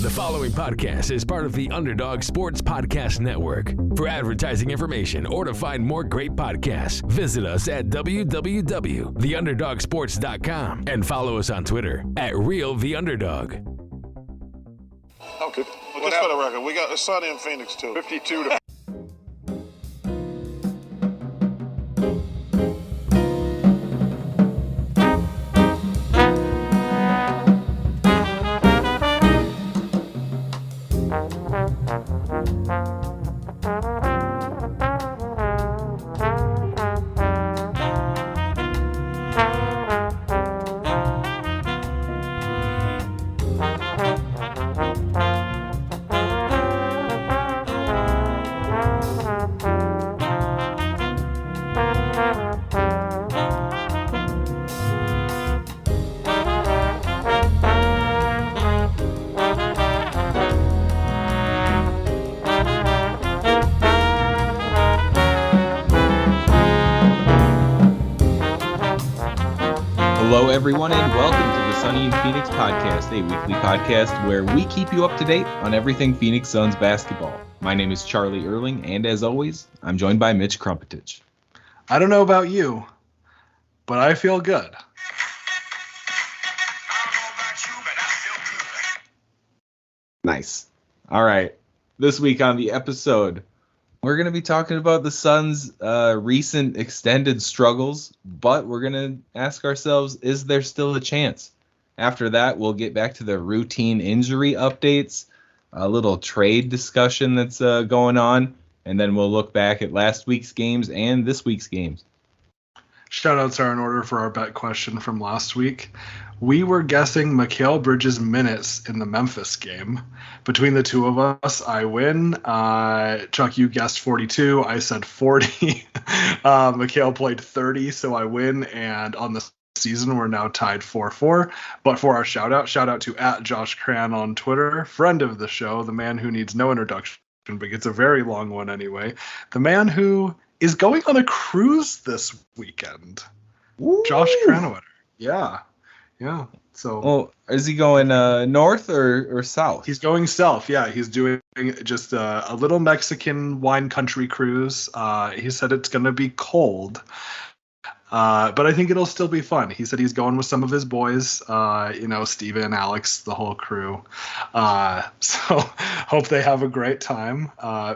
The following podcast is part of the Underdog Sports Podcast Network. For advertising information or to find more great podcasts, visit us at www.theunderdogsports.com and follow us on Twitter at RealTheUnderdog. Okay. Well, just for the record, we got the sunny in Phoenix too. 52 to. Hello, everyone, and welcome to the Sunny in Phoenix podcast, a weekly podcast where we keep you up to date on everything Phoenix Suns basketball. My name is Charlie Erling, and as always, I'm joined by Mitch Krmpotich. I don't know about you, but I feel good. Nice. All right. This week on the episode, we're going to be talking about the Suns' recent extended struggles, but we're going to ask ourselves, is there still a chance? After that, we'll get back to the routine injury updates, a little trade discussion that's going on, and then we'll look back at last week's games and this week's games. Shoutouts are in order for our bet question from last week. We were guessing Mikal Bridges' minutes in the Memphis game. Between the two of us, I win. Chuck, you guessed 42. I said 40. Mikal played 30, so I win. And on the season, we're now tied 4-4. But for our shout out to @JoshCran on Twitter, friend of the show, the man who needs no introduction, but gets a very long one anyway. The man who is going on a cruise this weekend. Ooh. Josh Krmpotich. Yeah. So, well, is he going north or south? He's going south. Yeah, he's doing just a little Mexican wine country cruise. He said it's going to be cold, but I think it'll still be fun. He said he's going with some of his boys, Steven, Alex, the whole crew. So hope they have a great time.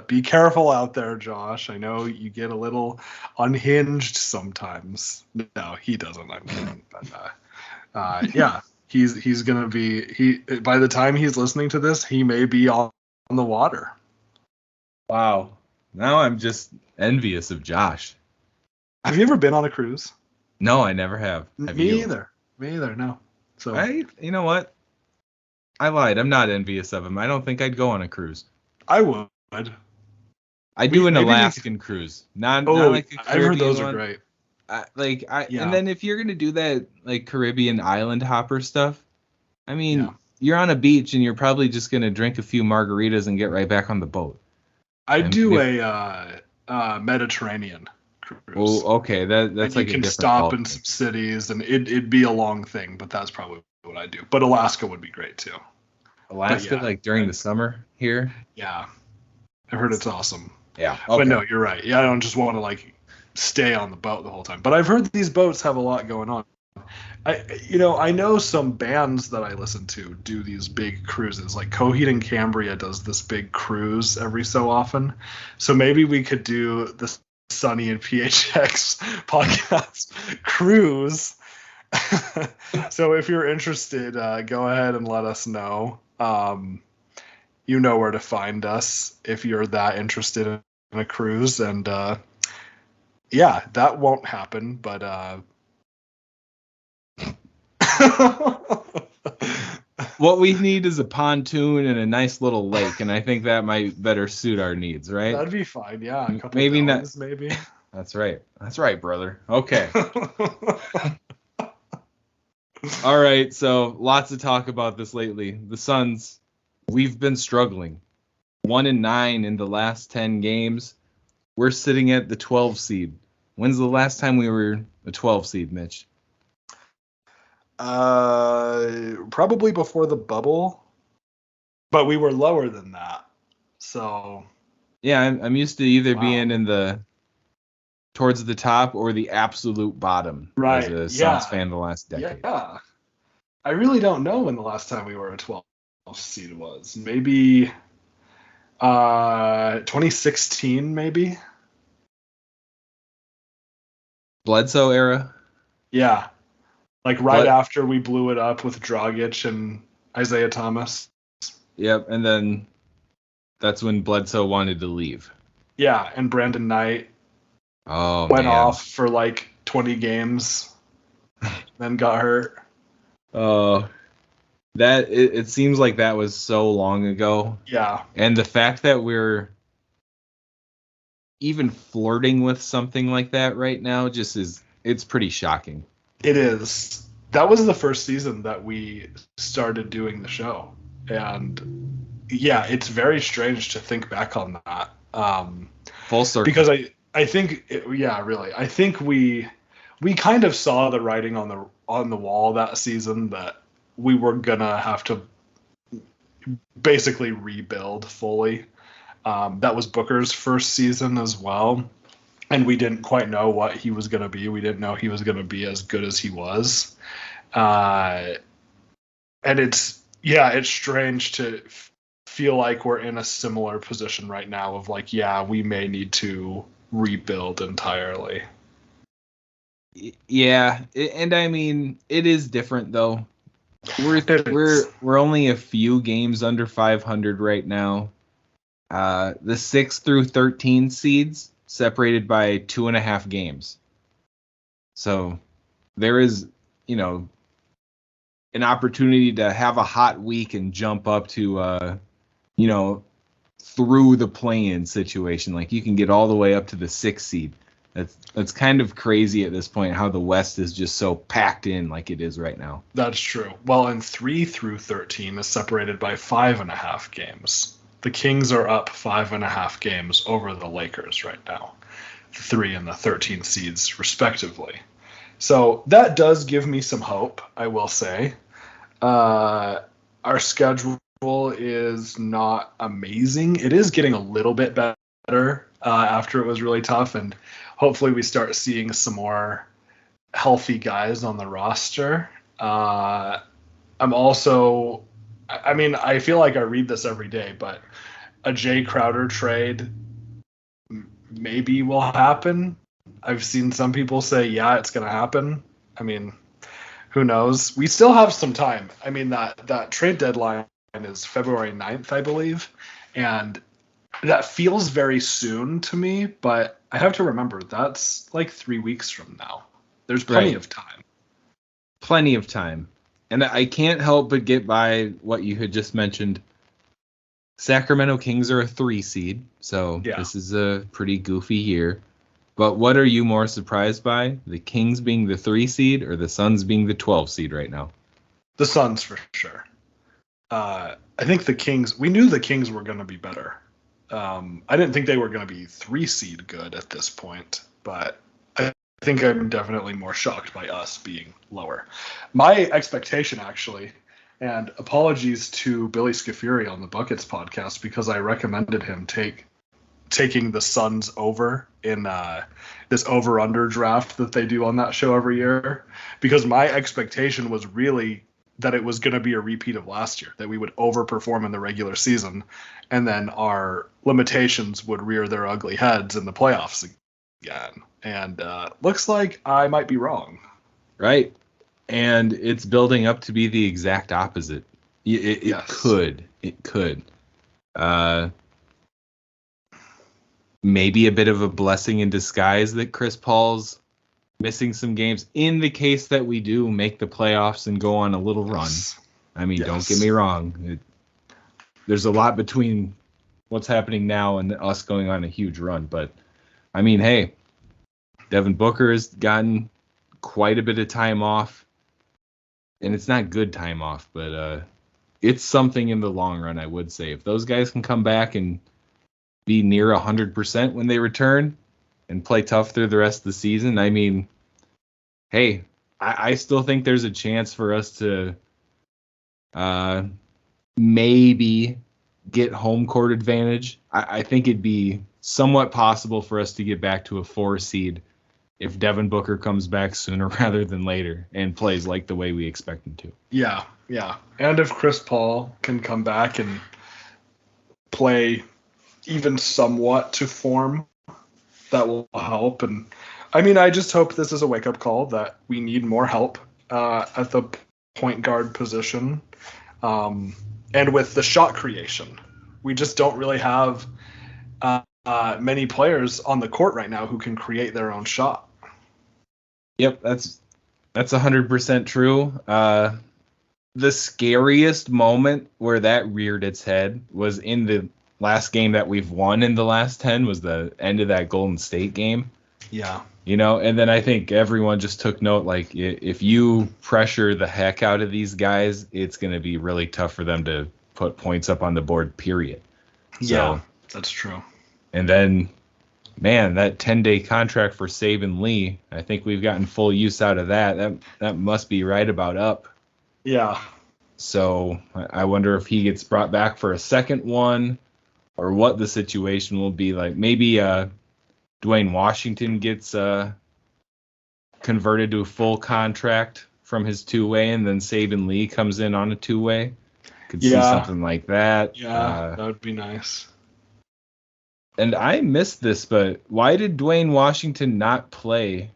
Be careful out there, Josh. I know you get a little unhinged sometimes. No, he doesn't. I'm kidding. But yeah, he's gonna be. By the time he's listening to this, he may be on the water. Wow. Now I'm just envious of Josh. Have you ever been on a cruise? No, I never have. Me either. No. So you know what? I lied. I'm not envious of him. I don't think I'd go on a cruise. I would. I do an Alaskan cruise. Not like a Caribbean I've heard those one. are great. And then if you're gonna do that like Caribbean island hopper stuff, I mean, you're on a beach and you're probably just gonna drink a few margaritas and get right back on the boat. I do a Mediterranean cruise. Oh, okay, that's like you a can different stop ballgame. in some cities, and it'd be a long thing, but that's probably what I do. But Alaska would be great too. Alaska, like during the summer here. Yeah, I've heard it's awesome. Yeah, okay. But no, you're right. Yeah, I don't just want to like stay on the boat the whole time. But I've heard these boats have a lot going on. I know some bands that I listen to do these big cruises. Like Coheed and Cambria does this big cruise every so often. So maybe we could do the Sunny and PHX podcast cruise. So if you're interested, go ahead and let us know. You know where to find us if you're that interested in a cruise. And yeah, that won't happen, but what we need is a pontoon and a nice little lake, and I think that might better suit our needs, right? That'd be fine, yeah. A couple maybe dollars, not. Maybe. That's right, brother. Okay. All right, so lots to talk about this lately. The Suns, we've been struggling. 1-9 in the last 10 games. We're sitting at the 12 seed. When's the last time we were a 12 seed, Mitch? Probably before the bubble. but we were lower than that. So yeah, I'm used to either Wow. being in the towards the top or the absolute bottom Right, as a yeah. Suns fan the last decade. Yeah. I really don't know when the last time we were a 12 seed was. Maybe 2016, maybe. Bledsoe era. Yeah. Like right But- after we blew it up with Dragic and Isaiah Thomas. Yep, and then that's when Bledsoe wanted to leave. Yeah, and Brandon Knight Oh, went man. off for like 20 games, then got hurt. Oh, it seems like that was so long ago. Yeah, And the fact that we're even flirting with something like that right now it's pretty shocking. it is. That was the first season that we started doing the show. And yeah, it's very strange to think back on that. Full circle. Because I think really. I think we kind of saw the writing on the wall that season that we were gonna have to basically rebuild fully. That was Booker's first season as well, and we didn't quite know what he was gonna be. We didn't know he was gonna be as good as he was, and it's strange to feel like we're in a similar position right now of like, yeah, we may need to rebuild entirely. Yeah, and I mean it is different though. We're only a few games under 500 right now. The 6 through 13 seeds separated by 2.5 games. So there is, an opportunity to have a hot week and jump up to, through the play-in situation. Like you can get all the way up to the 6th seed. That's kind of crazy at this point how the West is just so packed in like it is right now. That's true. Well, and 3 through 13 is separated by 5.5 games. The Kings are up 5.5 games over the Lakers right now. The 3 and the 13 seeds, respectively. So that does give me some hope, I will say. Our schedule is not amazing. It is getting a little bit better after it was really tough, and hopefully we start seeing some more healthy guys on the roster. I feel like I read this every day, but a Jay Crowder trade maybe will happen. I've seen some people say, yeah, it's going to happen. I mean, who knows? We still have some time. I mean, that trade deadline is February 9th, I believe. And that feels very soon to me, but I have to remember that's like 3 weeks from now. There's plenty of time. Plenty of time. And I can't help but get by what you had just mentioned. Sacramento Kings are a 3 seed, so This is a pretty goofy year. But what are you more surprised by? The Kings being the 3 seed or the Suns being the 12 seed right now? The Suns for sure. I think the Kings, we knew the Kings were going to be better. I didn't think they were going to be 3 seed good at this point, but I think I'm definitely more shocked by us being lower. My expectation, actually, and apologies to Billy Scafuri on the Buckets podcast because I recommended him taking the Suns over in this over-under draft that they do on that show every year, because my expectation was really that it was going to be a repeat of last year, that we would overperform in the regular season, and then our limitations would rear their ugly heads in the playoffs again. And looks like I might be wrong. Right. And it's building up to be the exact opposite. It Yes. could. It could. Maybe a bit of a blessing in disguise that Chris Paul's missing some games in the case that we do make the playoffs and go on a little run. I mean, Don't get me wrong. There's a lot between what's happening now and us going on a huge run. But, I mean, hey, Devin Booker has gotten quite a bit of time off. And it's not good time off, but it's something in the long run, I would say. If those guys can come back and be near 100% when they return and play tough through the rest of the season, I mean, hey, I still think there's a chance for us to maybe get home court advantage, I think it'd be somewhat possible for us to get back to a 4 seed if Devin Booker comes back sooner rather than later and plays like the way we expect him to. Yeah. And if Chris Paul can come back and play even somewhat to form, that will help. And I mean, I just hope this is a wake-up call that we need more help at the point guard position. And with the shot creation, we just don't really have many players on the court right now who can create their own shot. Yep, that's 100% true. The scariest moment where that reared its head was in the last game that we've won in the last 10, was the end of that Golden State game. Yeah. And then I think everyone just took note, like, if you pressure the heck out of these guys, it's going to be really tough for them to put points up on the board, period. Yeah, that's true. And then, man, that 10-day contract for Saban Lee, I think we've gotten full use out of that. That must be right about up. Yeah. So I wonder if he gets brought back for a second one or what the situation will be like. Maybe Dwayne Washington gets converted to a full contract from his 2-way, and then Saban Lee comes in on a 2-way. Could see something like that. Yeah, that would be nice. And I missed this, but why did Dwayne Washington not play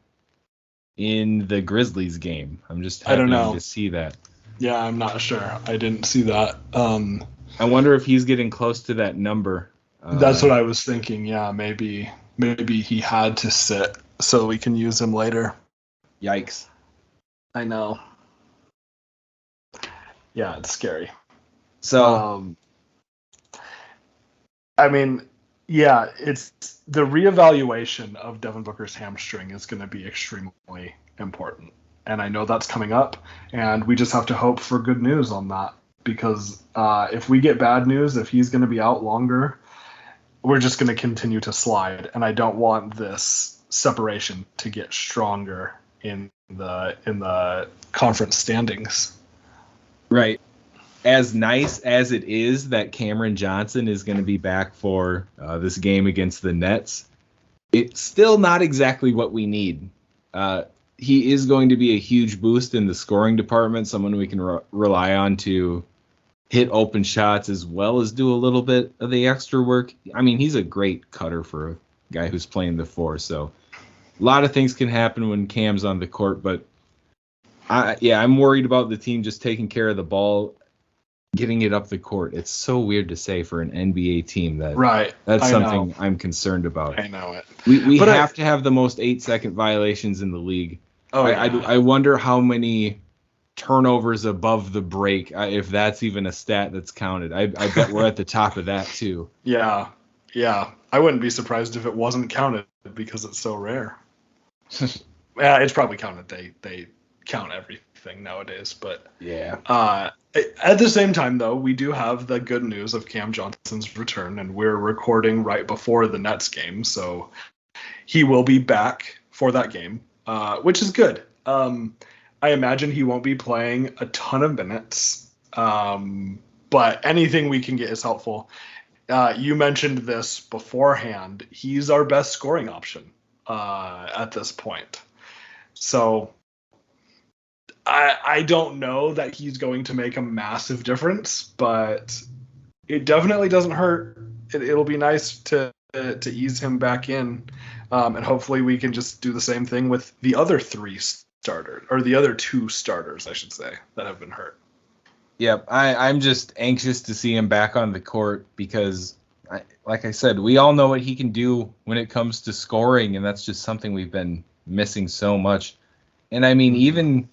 in the Grizzlies game? I'm just happy to see that. Yeah, I'm not sure. I didn't see that. I wonder if he's getting close to that number. That's what I was thinking. Yeah, maybe he had to sit so we can use him later. Yikes. I know. Yeah, it's scary. So, I mean, yeah, it's the reevaluation of Devin Booker's hamstring is going to be extremely important. And I know that's coming up, and we just have to hope for good news on that, because if we get bad news, if he's going to be out longer, we're just going to continue to slide. And I don't want this separation to get stronger in the conference standings. Right. As nice as it is that Cameron Johnson is going to be back for this game against the Nets, it's still not exactly what we need. He is going to be a huge boost in the scoring department, someone we can rely on to hit open shots as well as do a little bit of the extra work. I mean, he's a great cutter for a guy who's playing the 4, so a lot of things can happen when Cam's on the court, but I'm worried about the team just taking care of the ball, getting it up the court. It's so weird to say for an NBA team that. Right. That's something I'm concerned about. I know it. We have to have the most 8-second violations in the league. Oh, I wonder how many turnovers above the break, if that's even a stat that's counted. I bet we're at the top of that too. Yeah. I wouldn't be surprised if it wasn't counted because it's so rare. Yeah, it's probably counted. They count everything nowadays, but yeah. At the same time, though, we do have the good news of Cam Johnson's return, and we're recording right before the Nets game, so he will be back for that game, which is good. I imagine he won't be playing a ton of minutes, but anything we can get is helpful. You mentioned this beforehand. He's our best scoring option at this point. So I don't know that he's going to make a massive difference, but it definitely doesn't hurt. It'll be nice to ease him back in, and hopefully we can just do the same thing with the other 3 starters, or the other 2 starters, I should say, that have been hurt. Yep, I'm just anxious to see him back on the court because, like I said, we all know what he can do when it comes to scoring, and that's just something we've been missing so much. And I mean, even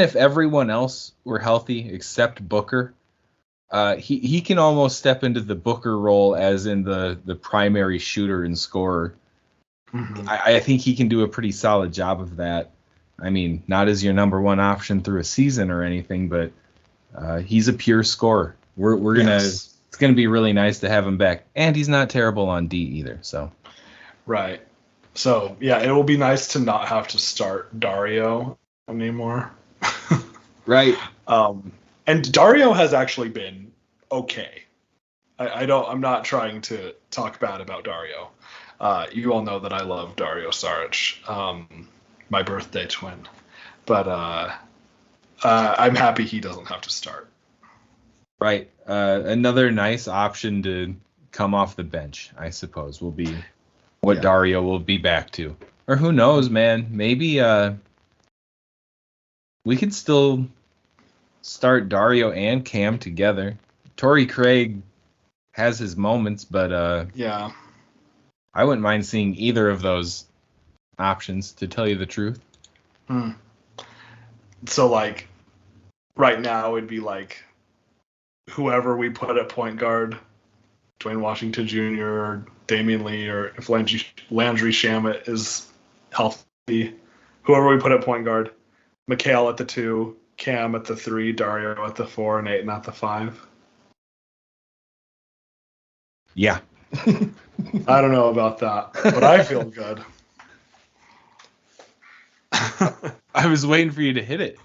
if everyone else were healthy except Booker, he can almost step into the Booker role as in the primary shooter and scorer. Mm-hmm. I think he can do a pretty solid job of that. I mean, not as your number 1 option through a season or anything, but he's a pure scorer. We're gonna. Yes. It's gonna be really nice to have him back, and he's not terrible on D either. So. Right. So yeah, it will be nice to not have to start Dario anymore. Right. And Dario has actually been okay. I'm not trying to talk bad about Dario. You all know that I love Dario Saric, my birthday twin. But I'm happy he doesn't have to start. Right. Another nice option to come off the bench, I suppose, will be what Dario will be back to. Or who knows, man? Maybe we could still start Dario and Cam together. Torrey Craig has his moments, but I wouldn't mind seeing either of those options, to tell you the truth. So, like, right now it'd be like whoever we put at point guard, Dwayne Washington Jr. or Damian Lee, or if Landry Shamet is healthy, whoever we put at point guard, Mikal at the 2, Cam at the 3, Dario at the 4, and Ayton at the 5. Yeah. I don't know about that, but I feel good. I was waiting for you to hit it.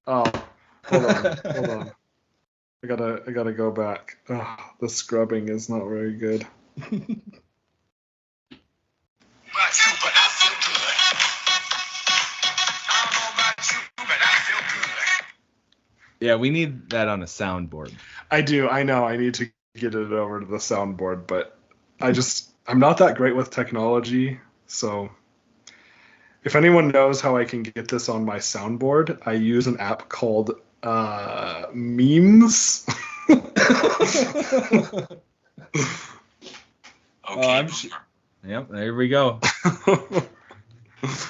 Oh, hold on. I gotta go back. Oh, the scrubbing is not very good. Yeah, we need that on a soundboard. I do. I know. I need to get it over to the soundboard, but I'm not that great with technology. So if anyone knows how I can get this on my soundboard, I use an app called Memes. Okay. Yep, there we go.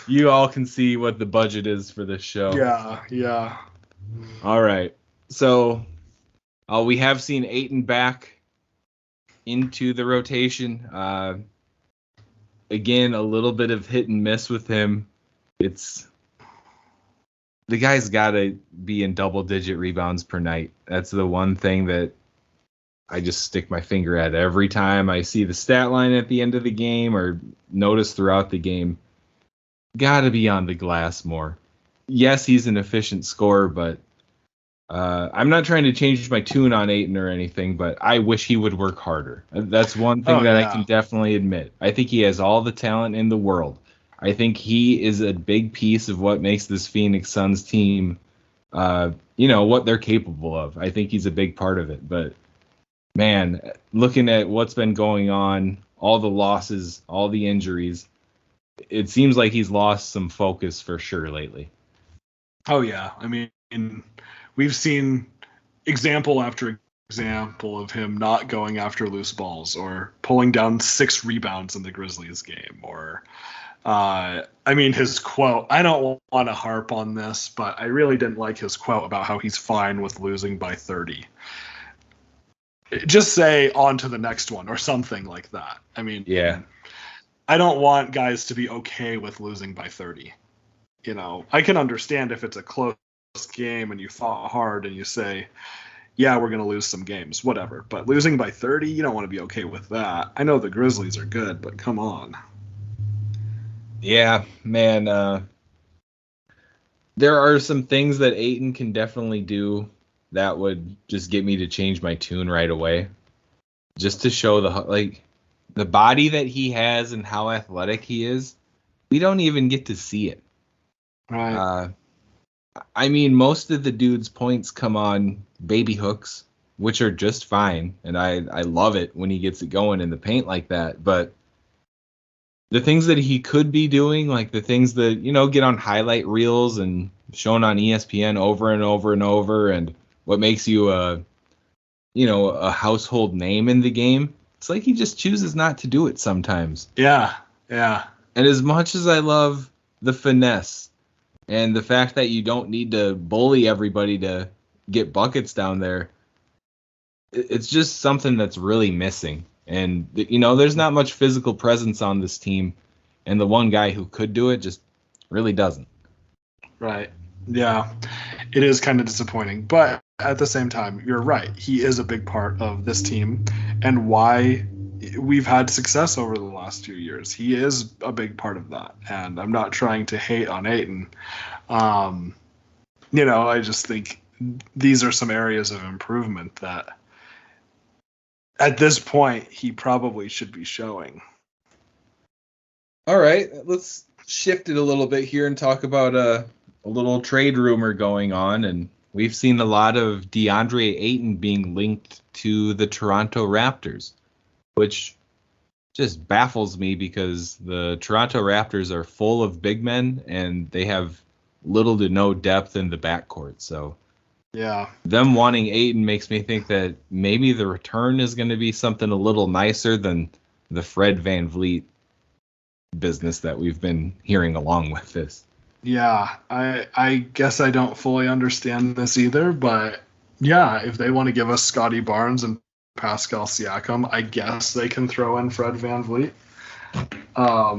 You all can see what the budget is for this show. Yeah. All right. So we have seen Ayton back into the rotation. Again, a little bit of hit and miss with him. The guy's got to be in double-digit rebounds per night. That's the one thing that I just stick my finger at every time I see the stat line at the end of the game or notice throughout the game. Got to be on the glass more. Yes, he's an efficient scorer, but I'm not trying to change my tune on Ayton or anything, but I wish he would work harder. That's one thing I can definitely admit. I think he has all the talent in the world. I think he is a big piece of what makes this Phoenix Suns team, what they're capable of. I think he's a big part of it. But, man, looking at what's been going on, all the losses, all the injuries, it seems like he's lost some focus for sure lately. Oh, yeah. I mean, we've seen example after example of him not going after loose balls or pulling down 6 rebounds in the Grizzlies game. Or, his quote, I don't want to harp on this, but I really didn't like his quote about how he's fine with losing by 30. Just say on to the next one or something like that. I mean, yeah. I don't want guys to be okay with losing by 30. I can understand if it's a close game and you fought hard and you say, yeah, we're going to lose some games, whatever. But losing by 30, you don't want to be okay with that. I know the Grizzlies are good, but come on. Yeah, man. There are some things that Ayton can definitely do that would just get me to change my tune right away. Just to show the body that he has and how athletic he is. We don't even get to see it. Right. Most of the dude's points come on baby hooks, which are just fine. And I love it when he gets it going in the paint like that. But the things that he could be doing, like the things that, get on highlight reels and shown on ESPN over and over and over, and what makes you a household name in the game, it's like he just chooses not to do it sometimes. Yeah. And as much as I love the finesse and the fact that you don't need to bully everybody to get buckets down there, it's just something that's really missing. And, there's not much physical presence on this team. And the one guy who could do it just really doesn't. Right. Yeah. It is kind of disappointing. But at the same time, you're right. He is a big part of this team and why we've had success over the last 2 years. He is a big part of that. And I'm not trying to hate on Ayton. I just think these are some areas of improvement that at this point, he probably should be showing. All right, let's shift it a little bit here and talk about a little trade rumor going on. And we've seen a lot of DeAndre Ayton being linked to the Toronto Raptors, which just baffles me because the Toronto Raptors are full of big men and they have little to no depth in the backcourt. So yeah, them wanting Ayton makes me think that maybe the return is going to be something a little nicer than the Fred VanVleet business that we've been hearing along with this. Yeah, I guess I don't fully understand this either, but yeah, if they want to give us Scotty Barnes and Pascal Siakam, I guess they can throw in Fred VanVleet. I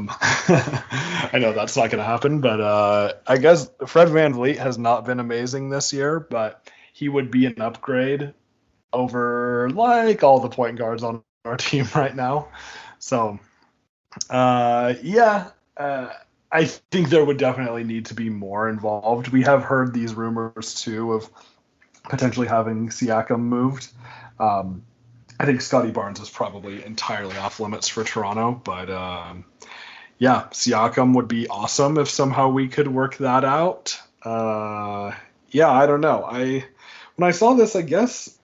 know that's not going to happen, but I guess Fred VanVleet has not been amazing this year, but he would be an upgrade over like all the point guards on our team right now. So, I think there would definitely need to be more involved. We have heard these rumors too of potentially having Siakam moved. I think Scotty Barnes is probably entirely off limits for Toronto, but yeah, Siakam would be awesome if somehow we could work that out. Yeah, I don't know. When I saw this, I guess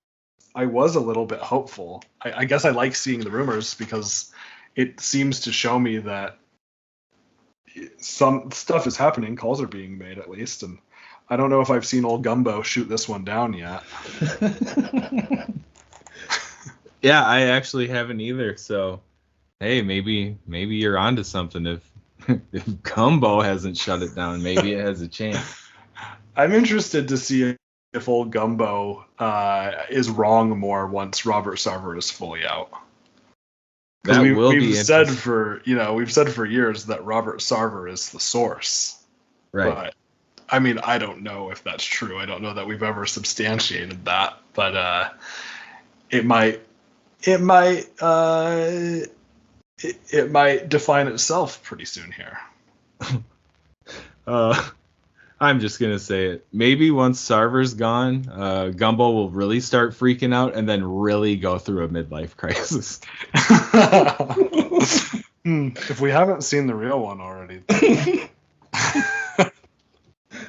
I was a little bit hopeful. I guess I like seeing the rumors because it seems to show me that some stuff is happening. Calls are being made at least, and I don't know if I've seen old Gumbo shoot this one down yet. Yeah, I actually haven't either. So, hey, maybe you're onto something. If Gumbo hasn't shut it down, maybe it has a chance. I'm interested to see if old Gumbo is wrong more once Robert Sarver is fully out. That will be we've said for years that Robert Sarver is the source. Right. But I mean, I don't know if that's true. I don't know that we've ever substantiated that, but it might define itself pretty soon here. I'm just gonna say it. Maybe once Sarver's gone, Gumbo will really start freaking out and then really go through a midlife crisis. If we haven't seen the real one already.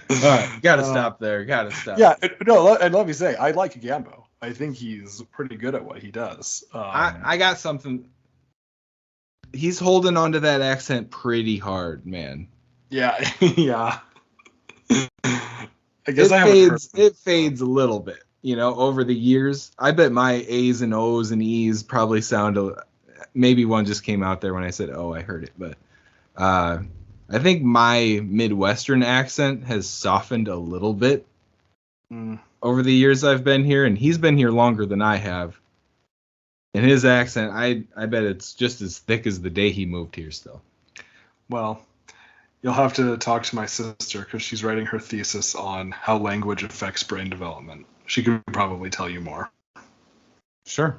All right, gotta stop there. Gotta stop. Yeah, no, and let me say, I like Gambo. I think he's pretty good at what he does. I got something. He's holding on to that accent pretty hard, man. Yeah, yeah. I guess it fades a little bit, over the years. I bet my A's and O's and E's probably sound maybe one just came out there when I said, "Oh, I heard it," but I think my Midwestern accent has softened a little bit over the years I've been here, and he's been here longer than I have. And his accent, I bet it's just as thick as the day he moved here still. Well, you'll have to talk to my sister because she's writing her thesis on how language affects brain development. She could probably tell you more. Sure.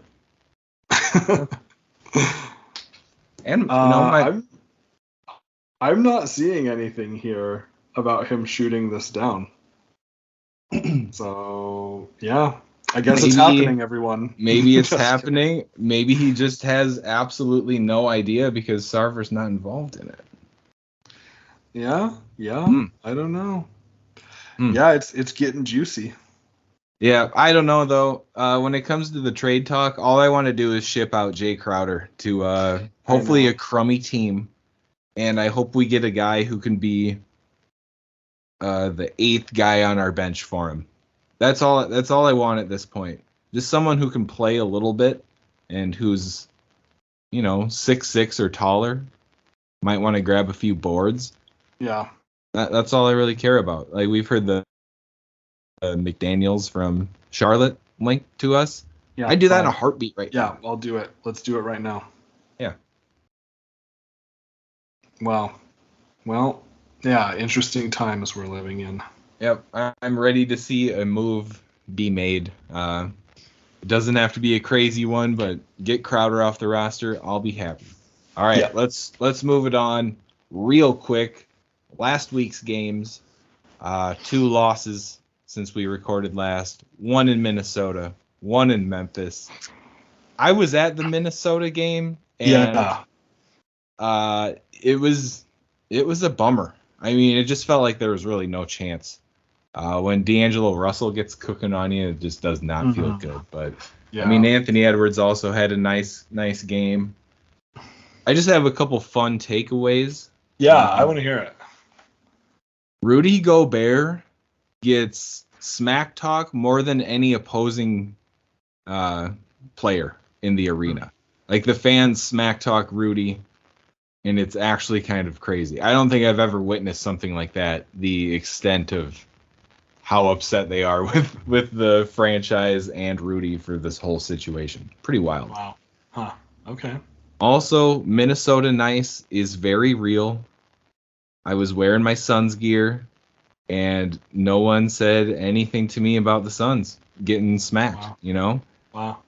And I'm not seeing anything here about him shooting this down. So yeah, I guess it's happening, everyone. Maybe it's happening. Maybe he just has absolutely no idea because Sarver's not involved in it. Yeah. I don't know. Yeah, it's getting juicy. Yeah, I don't know though. When it comes to the trade talk, all I want to do is ship out Jay Crowder to hopefully a crummy team, and I hope we get a guy who can be the 8th guy on our bench for him. That's all I want at this point. Just someone who can play a little bit and who's 6'6" or taller. Might want to grab a few boards. Yeah. That's all I really care about. Like, we've heard the McDaniels from Charlotte linked to us. Yeah, I'd do that in a heartbeat right now. Yeah, I'll do it. Let's do it right now. Yeah. Wow. Well, yeah, interesting times we're living in. Yep, I'm ready to see a move be made. It doesn't have to be a crazy one, but get Crowder off the roster. I'll be happy. All right, Yeah. let's move it on real quick. Last week's games, 2 losses since we recorded last. 1 in Minnesota, 1 in Memphis. I was at the Minnesota game, and it was a bummer. I mean, it just felt like there was really no chance. When D'Angelo Russell gets cooking on you, it just does not feel good. But I mean, Anthony Edwards also had a nice game. I just have a couple fun takeaways. Yeah, I want to hear it. Rudy Gobert gets smack talk more than any opposing player in the arena. Like, the fans smack talk Rudy, and it's actually kind of crazy. I don't think I've ever witnessed something like that, the extent of how upset they are with the franchise and Rudy for this whole situation. Pretty wild. Wow. Huh. Okay. Also, Minnesota Nice is very real. I was wearing my Suns gear, and no one said anything to me about the Suns getting smacked, you know? Wow.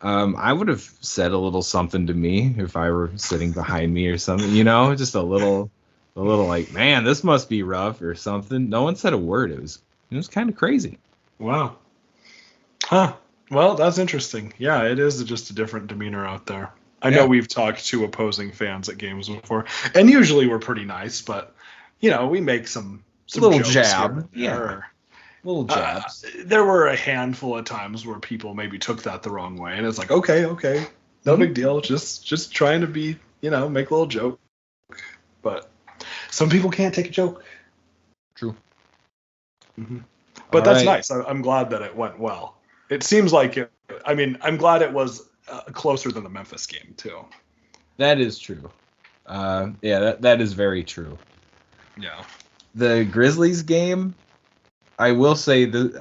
I would have said a little something to me if I were sitting behind me or something, you know? Just a little like, man, this must be rough or something. No one said a word. It was kind of crazy. Wow. Huh. Well, that's interesting. Yeah, it is just a different demeanor out there. I know we've talked to opposing fans at games before, and usually we're pretty nice, but, you know, we make some little jokes jab. Yeah. Little jabs. There were a handful of times where people maybe took that the wrong way, and it's like, okay, no big deal. Just trying to be, you know, make a little joke. But some people can't take a joke. True. Mm-hmm. But that's nice. I'm glad that it went well. It seems like I'm glad it was closer than the Memphis game too. That is true. That is very true. Yeah. The Grizzlies game, I will say that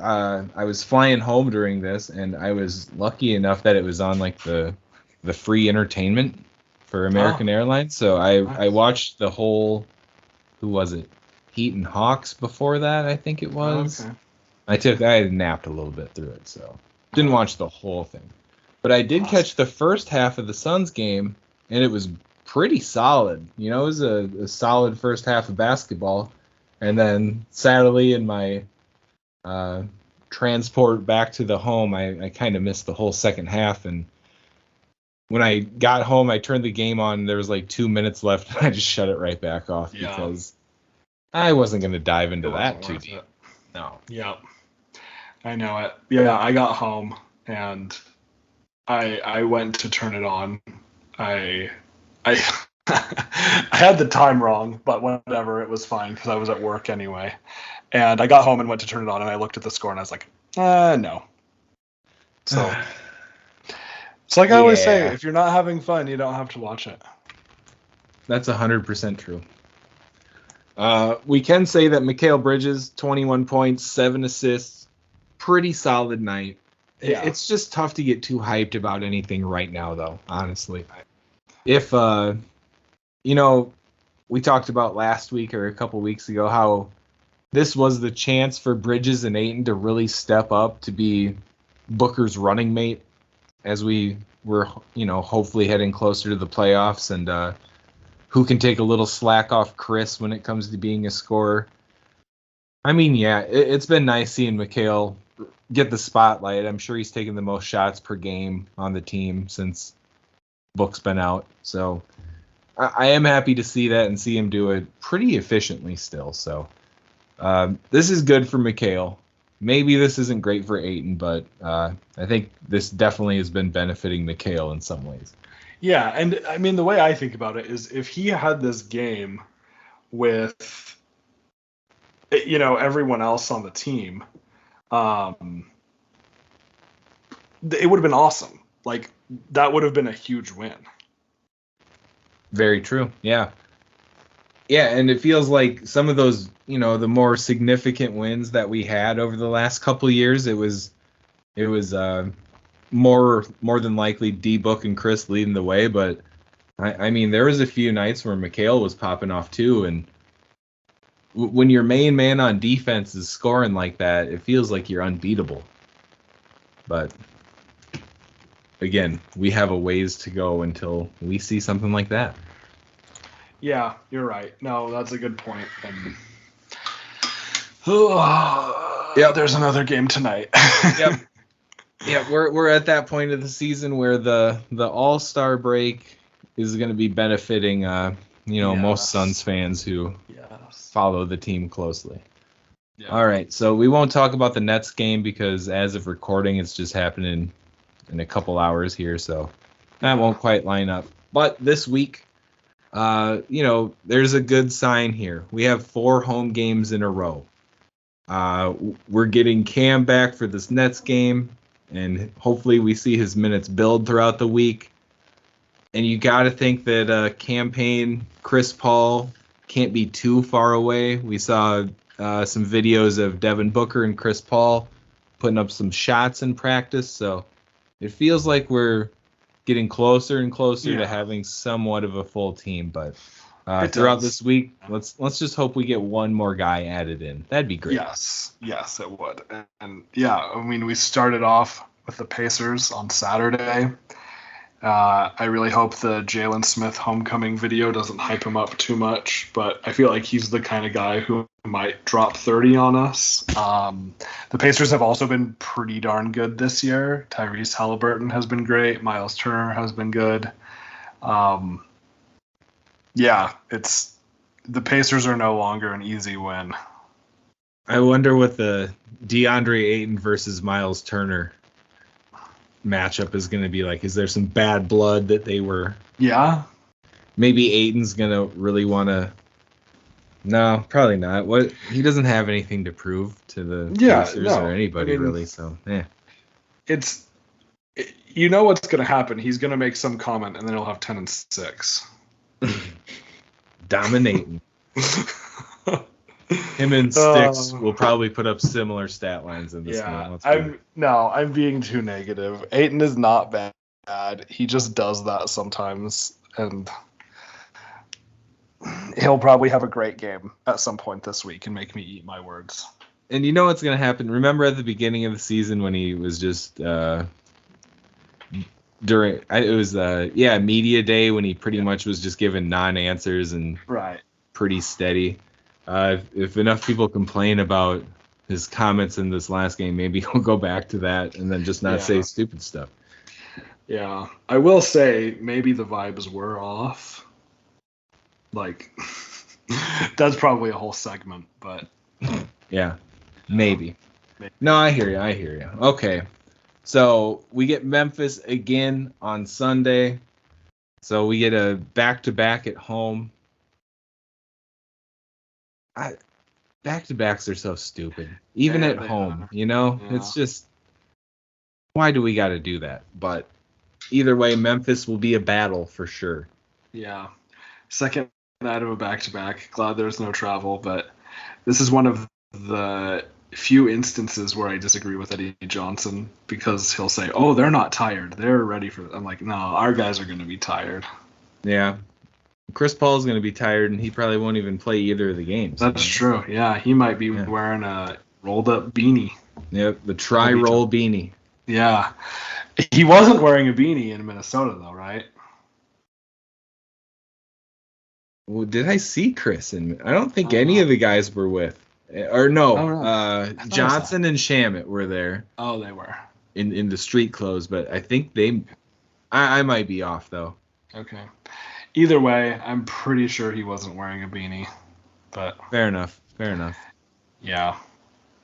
I was flying home during this, and I was lucky enough that it was on like the free entertainment for American Airlines. So I watched the whole, who was it? Heat and Hawks before that, I think it was. Okay. I napped a little bit through it, so didn't watch the whole thing. But I did catch the first half of the Suns game, and it was pretty solid. You know, it was a solid first half of basketball. And then sadly, in my transport back to the home, I kind of missed the whole second half. And when I got home, I turned the game on, and there was like 2 minutes left, and I just shut it right back off because I wasn't going to dive into that too deep. No. Yeah. I know it. Yeah, I got home, and I went to turn it on. I I had the time wrong, but whatever, it was fine because I was at work anyway. And I got home and went to turn it on, and I looked at the score, and I was like, no. So it's like I always say, if you're not having fun, you don't have to watch it. That's 100% true. We can say that Mikal Bridges, 21 points, 7 assists, pretty solid night. Yeah. It's just tough to get too hyped about anything right now, though, honestly. If, you know, we talked about last week or a couple weeks ago how this was the chance for Bridges and Ayton to really step up to be Booker's running mate as we were, you know, hopefully heading closer to the playoffs, and who can take a little slack off Chris when it comes to being a scorer. I mean, it's been nice seeing Mikal get the spotlight. I'm sure he's taken the most shots per game on the team since Book's been out. So I am happy to see that and see him do it pretty efficiently still. So this is good for Mikal. Maybe this isn't great for Ayton, but I think this definitely has been benefiting Mikal in some ways. Yeah, and I mean, the way I think about it is if he had this game with, you know, everyone else on the team, it would have been awesome. Like, that would have been a huge win. Very true. Yeah. Yeah, and it feels like some of those, you know, the more significant wins that we had over the last couple of years, it was more than likely D-Book and Chris leading the way, but I mean, there was a few nights where Mikal was popping off too, and when your main man on defense is scoring like that, it feels like you're unbeatable. But again, we have a ways to go until we see something like that. Yeah, you're right. No, that's a good point. And there's another game tonight. Yep. Yeah, we're at that point of the season where the All-Star break is going to be benefiting most Suns fans who follow the team closely. Yeah. All right, so we won't talk about the Nets game because as of recording, it's just happening in a couple hours here, so that won't quite line up. But this week, there's a good sign here. We have 4 home games in a row. We're getting Cam back for this Nets game, and hopefully we see his minutes build throughout the week. And you got to think that campaign Chris Paul can't be too far away. We saw some videos of Devin Booker and Chris Paul putting up some shots in practice, so it feels like we're getting closer and closer to having somewhat of a full team. But throughout this week, let's just hope we get one more guy added in. That'd be great. Yes, it would. And we started off with the Pacers on Saturday. I really hope the Jalen Smith homecoming video doesn't hype him up too much, but I feel like he's the kind of guy who might drop 30 on us. The Pacers have also been pretty darn good this year. Tyrese Halliburton has been great. Miles Turner has been good. The Pacers are no longer an easy win. I wonder what the DeAndre Ayton versus Miles Turner matchup is going to be like. Is there some bad blood that they were? Yeah. Maybe Ayton's going to really want to. No, probably not. He doesn't have anything to prove to the Pacers or anybody really. So it's what's going to happen. He's going to make some comment and then he'll have 10 and 6. Dominating. Him and Sticks will probably put up similar stat lines in this game. I'm being too negative. Ayton is not bad. He just does that sometimes, and he'll probably have a great game at some point this week and make me eat my words. And you know what's going to happen? Remember at the beginning of the season when he was just media day when he pretty much was just given non-answers and pretty steady. If enough people complain about his comments in this last game, maybe he'll go back to that and then just not say stupid stuff. Yeah, I will say maybe the vibes were off. Like, that's probably a whole segment, but yeah, maybe. No, I hear you. Okay, so we get Memphis again on Sunday. So we get a back-to-back at home. Back-to-backs are so stupid. Even at home, It's just, why do we got to do that? But either way, Memphis will be a battle for sure. Yeah. Second night of a back-to-back. Glad there's no travel, but this is one of the few instances where I disagree with Eddie Johnson because he'll say, oh, they're not tired. They're ready for it. I'm like, no, our guys are going to be tired. Yeah. Chris Paul's going to be tired, and he probably won't even play either of the games. That's true. Yeah, he might be wearing a rolled-up beanie. Yep, the tri-roll beanie. Yeah. He wasn't wearing a beanie in Minnesota, though, right? Well, did I see Chris? I don't think any of the guys were with. Or no, Johnson and Shamet were there. Oh, they were. In the street clothes, but I think I might be off, though. Okay. Either way, I'm pretty sure he wasn't wearing a beanie. But Fair enough. Yeah.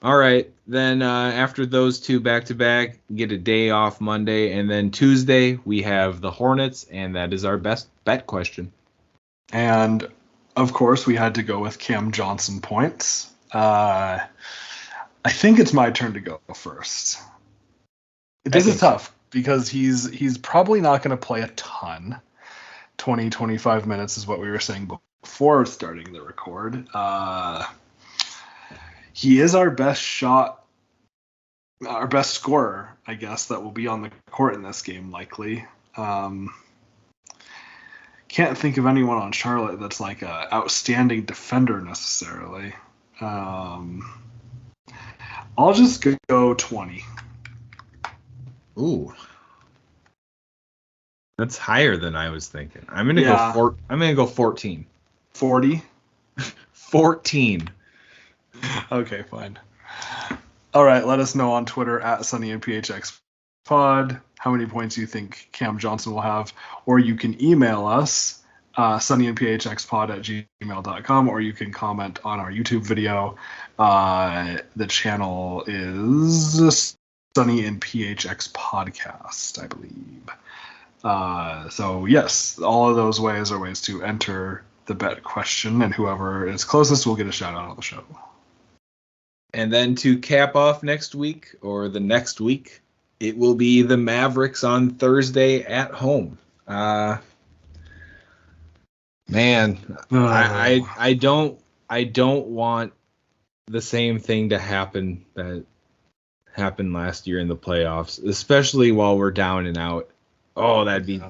All right. Then after those two back-to-back, get a day off Monday. And then Tuesday, we have the Hornets, and that is our best bet question. And, of course, we had to go with Cam Johnson points. I think it's my turn to go first. This is tough because he's probably not going to play a ton. 20, 25 minutes is what we were saying before starting the record. He is our best scorer, I guess, that will be on the court in this game, likely. Can't think of anyone on Charlotte that's like a outstanding defender necessarily. I'll just go 20. Ooh. That's higher than I was thinking. I'm gonna go 14. 40? 14. Okay, fine. All right, let us know on Twitter at Sunny and PHX Pod, how many points you think Cam Johnson will have, or you can email us, sunnyandphxpod@gmail.com, or you can comment on our YouTube video. The channel is Sunny and PHX Podcast, I believe. So yes, all of those ways are ways to enter the bet question, and whoever is closest will get a shout out on the show. And then to cap off next week, or the next week, it will be the Mavericks on Thursday at home. Man, I don't want the same thing to happen that happened last year in the playoffs, especially while we're down and out. Oh, that'd be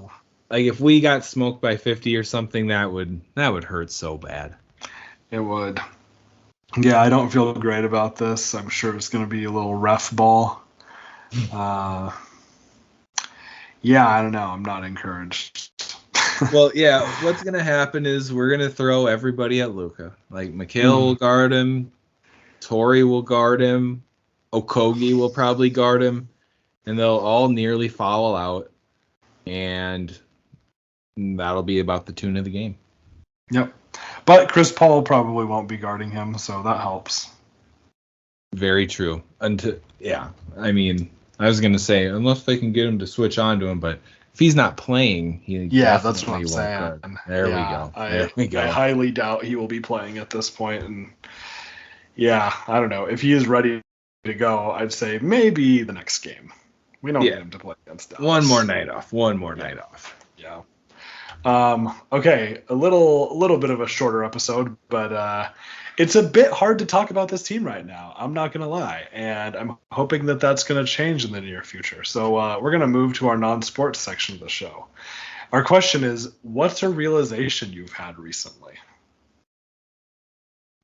like if we got smoked by 50 or something. That would hurt so bad. It would. Yeah, I don't feel great about this. I'm sure it's going to be a little ref ball. Yeah, I don't know. I'm not encouraged. Well, yeah, what's going to happen is we're going to throw everybody at Luka. Like, Mikhail will guard him. Torrey will guard him. Okogie will probably guard him. And they'll all nearly foul out. And that'll be about the tune of the game. Yep. But Chris Paul probably won't be guarding him, so that helps. Very true. I mean, I was going to say, unless they can get him to switch on to him, but if he's not playing, that's what I'm saying. Guard. There we go. I highly doubt he will be playing at this point. And yeah, I don't know. If he is ready to go, I'd say maybe the next game. We don't need him to play against Dallas. One more night off. Yeah. Okay, a little bit of a shorter episode, but it's a bit hard to talk about this team right now. I'm not going to lie, and I'm hoping that that's going to change in the near future. So we're going to move to our non-sports section of the show. Our question is, what's a realization you've had recently?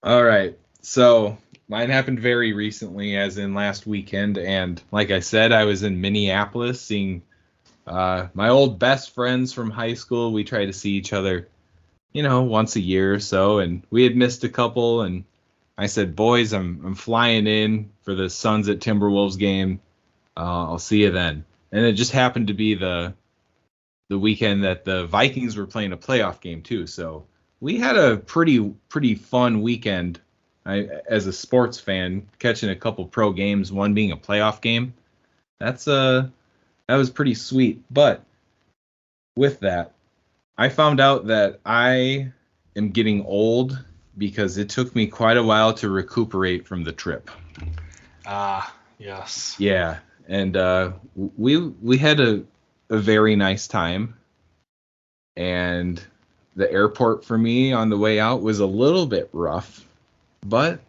All right, so mine happened very recently, as in last weekend, and like I said, I was in Minneapolis seeing my old best friends from high school. We try to see each other, once a year or so, and we had missed a couple, and I said, boys, I'm flying in for the Suns at Timberwolves game. I'll see you then. And it just happened to be the weekend that the Vikings were playing a playoff game too. So we had a pretty fun weekend. As a sports fan, catching a couple pro games, one being a playoff game. That was pretty sweet. But with that, I found out that I am getting old because it took me quite a while to recuperate from the trip. Yes. Yeah, and we had a very nice time, and the airport for me on the way out was a little bit rough, but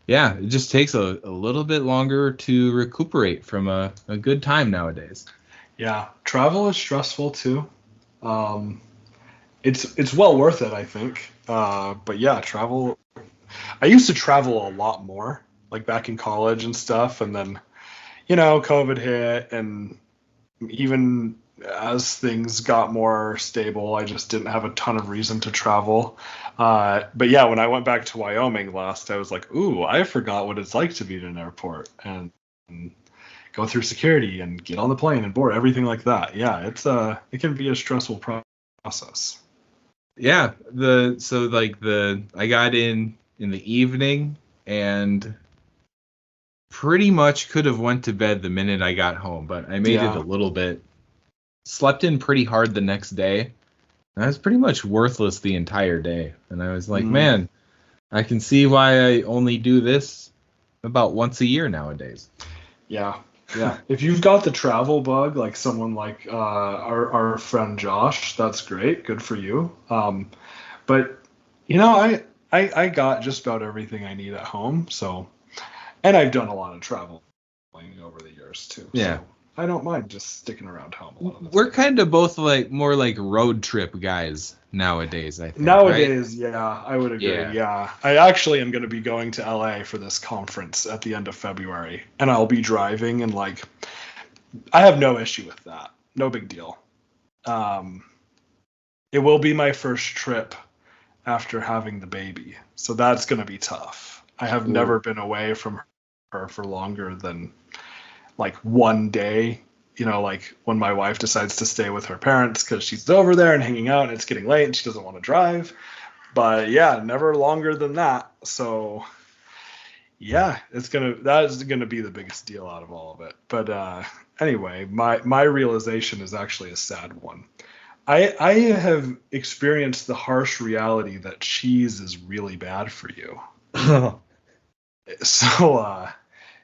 yeah, it just takes a little bit longer to recuperate from a good time nowadays. Yeah, travel is stressful too. It's well worth it, I think. But yeah, travel. I used to travel a lot more, like back in college and stuff, and then, COVID hit, and even as things got more stable, I just didn't have a ton of reason to travel. But yeah, when I went back to Wyoming last, I was like, ooh, I forgot what it's like to be at an airport and go through security and get on the plane and board, everything like that. Yeah, it can be a stressful process. Yeah, I got in the evening and pretty much could have went to bed the minute I got home, but I made it a little bit. Slept in pretty hard the next day. And I was pretty much worthless the entire day. And I was like, man, I can see why I only do this about once a year nowadays. Yeah. If you've got the travel bug, like someone like our friend Josh, that's great. Good for you. But, I got just about everything I need at home. So, and I've done a lot of traveling over the years too. Yeah. So I don't mind just sticking around home a lot of the We're time. kind of both more like road trip guys nowadays, I think. Nowadays, right? Yeah, I would agree. Yeah. Yeah. I actually am going to be going to LA for this conference at the end of February, and I'll be driving, and I have no issue with that. No big deal. It will be my first trip after having the baby, so that's going to be tough. I have never been away from her for longer than like one day, like when my wife decides to stay with her parents because she's over there and hanging out and it's getting late and she doesn't want to drive. But yeah, never longer than that. So yeah, that is gonna be the biggest deal out of all of it. But anyway, my realization is actually a sad one. I have experienced the harsh reality that cheese is really bad for you. So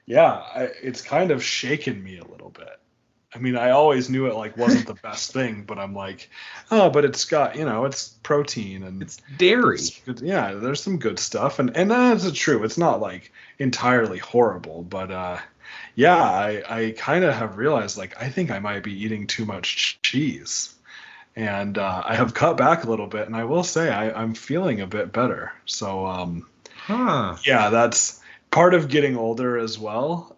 it's kind of shaken me a little bit. I mean, I always knew it like wasn't the best thing, but I'm like, oh, but it's got, it's protein and it's dairy. It's good. Yeah, there's some good stuff, and that's true. It's not like entirely horrible, but I kind of have realized like I think I might be eating too much cheese, and I have cut back a little bit, and I will say I'm feeling a bit better. So yeah, that's part of getting older as well.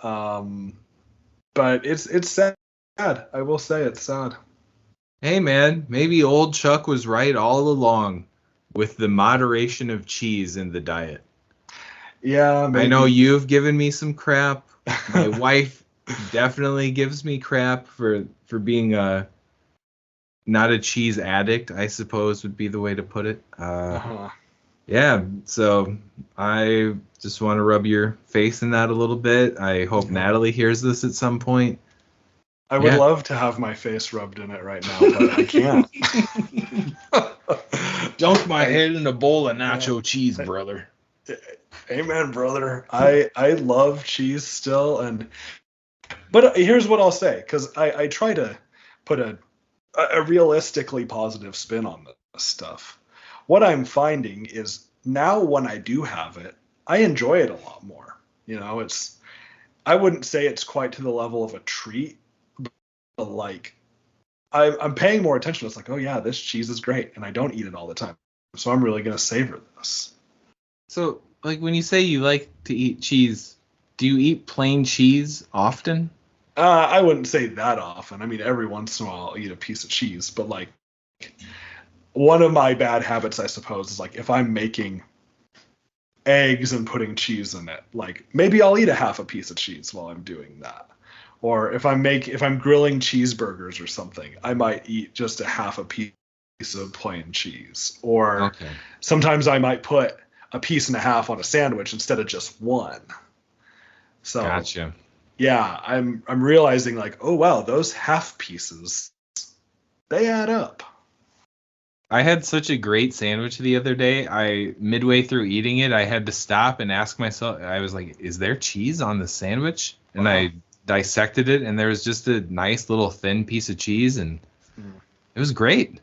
But it's sad. I will say it's sad. Hey man, maybe old Chuck was right all along with the moderation of cheese in the diet. Yeah, maybe. I know you've given me some crap. My wife definitely gives me crap for being not a cheese addict, I suppose would be the way to put it. Yeah, so I just want to rub your face in that a little bit. I hope Natalie hears this at some point. I would love to have my face rubbed in it right now, but I can't. Dunk my head in a bowl of nacho cheese, brother. Amen, brother. I love cheese still, but here's what I'll say, because I try to put a realistically positive spin on this stuff. What I'm finding is now when I do have it, I enjoy it a lot more. I wouldn't say it's quite to the level of a treat, but like I'm paying more attention. It's like, oh yeah, this cheese is great, and I don't eat it all the time, so I'm really gonna savor this. So, like, when you say you like to eat cheese, do you eat plain cheese often? I wouldn't say that often. I mean, every once in a while I'll eat a piece of cheese, but like one of my bad habits, I suppose, is like if I'm making eggs and putting cheese in it, like maybe I'll eat a half a piece of cheese while I'm doing that. Or if I'm grilling cheeseburgers or something, I might eat just a half a piece of plain cheese. Or sometimes I might put a piece and a half on a sandwich instead of just one. So gotcha. Yeah, I'm realizing like, oh wow, those half pieces, they add up. I had such a great sandwich the other day. Midway through eating it, I had to stop and ask myself, I was like, is there cheese on the sandwich? And I dissected it, and there was just a nice little thin piece of cheese, and it was great.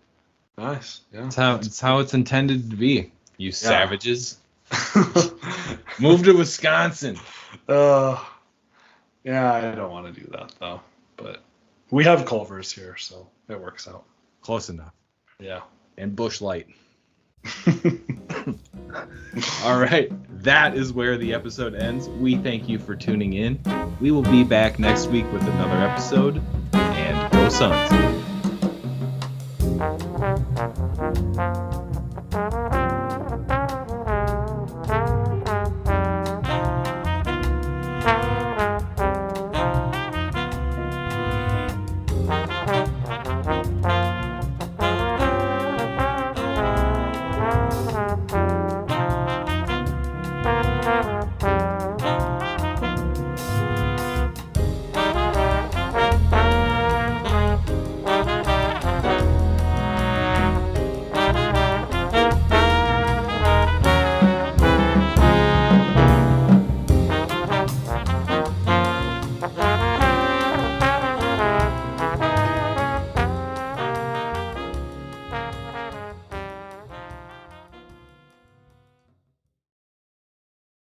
Nice. Yeah. It's how it's intended to be. You savages. Move to Wisconsin. Yeah, I don't want to do that though. But we have Culver's here, so it works out. Close enough. Yeah. And Busch Light. All right, that is where the episode ends. We thank you for tuning in. We will be back next week with another episode, and go Suns.